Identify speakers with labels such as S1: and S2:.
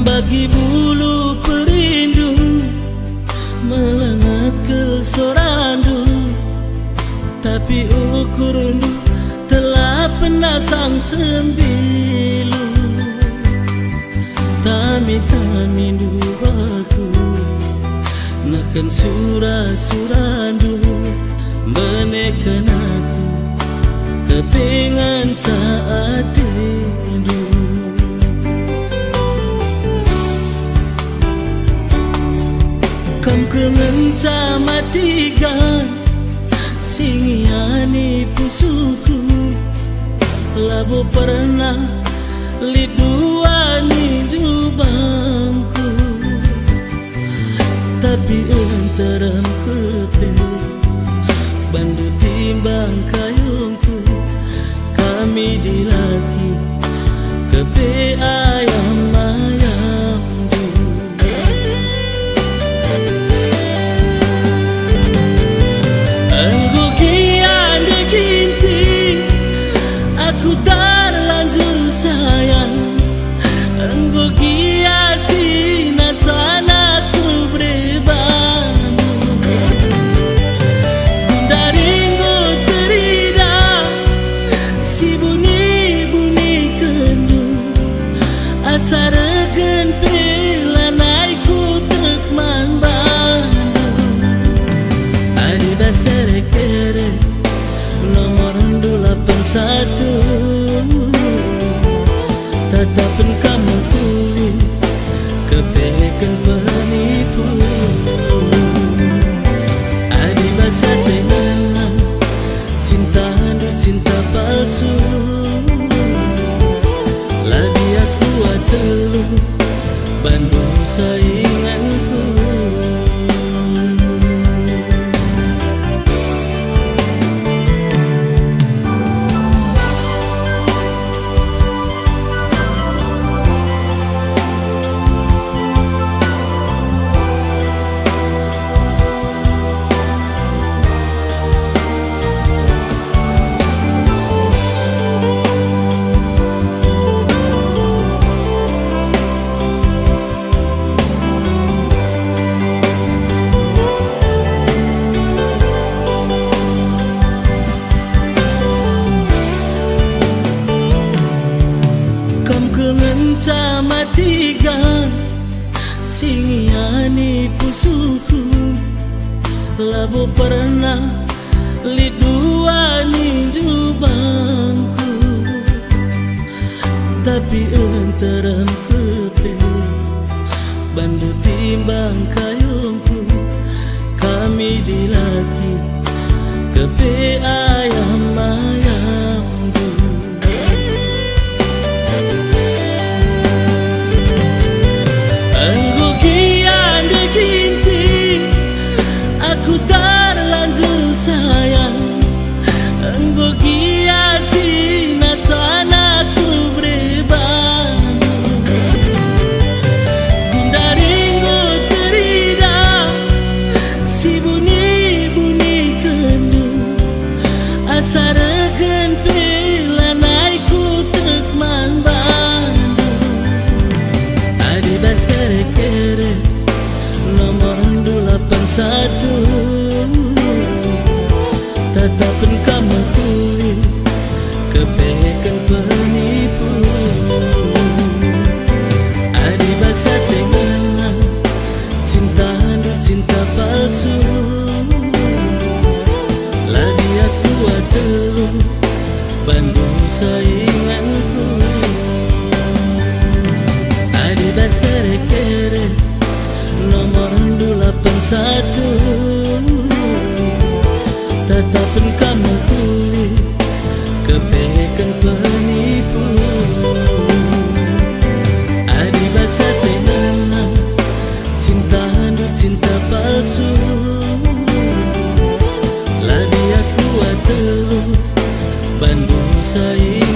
S1: bagi bulu perindu melengat ke sorandu, tapi ukur rindu telah pernah sang sembilu. Tami-tami duaku nakan surah-surandu, menekan aku kepingan saat tidur. Kam kelenca matikan singiani pusuku, labu pernah liduani dubangku, tapi enteram kepe bandu timbang kayungku. Kami dilaki kepe ayam-ayam du. Engkau kian dikinti, aku terlanjur sayang. Engkau kiasi nasana ku berbanu, daringku terida si bunyi-bunyi kendu, asa regen pelanaiku tekman bandu. Adi basere kere nomor 81, tatapan kamu kuli kepekan penipu. Adi basa dengan cinta handu cinta palsu, ladias buat telu bandu sainganku. Kelenca matikan singiani pusuku, labu pernah liduani dubangku, tapi enteram kepe bandu timbang kayungku. Kami dilaki kepe ayam-ayam du. Engkau kian dikinti, aku terlanjur sayang. Engkau kiasi nasana ku berbanu, daringku terida si bunyi-bunyi kendu, asa regen pelanaiku tekman bandu. Adi basere kere nomor 81, tatapan kamu kuli kepekan penipu. Adi basa dengan cinta handu cinta palsu, ladias buat telu bandu sainganku. Adi basere kere nomor 81, tatapan kamu kuli kepekan penipu. Adi basa dengan cinta handu cinta palsu, ladias buat telu bandu sainganku.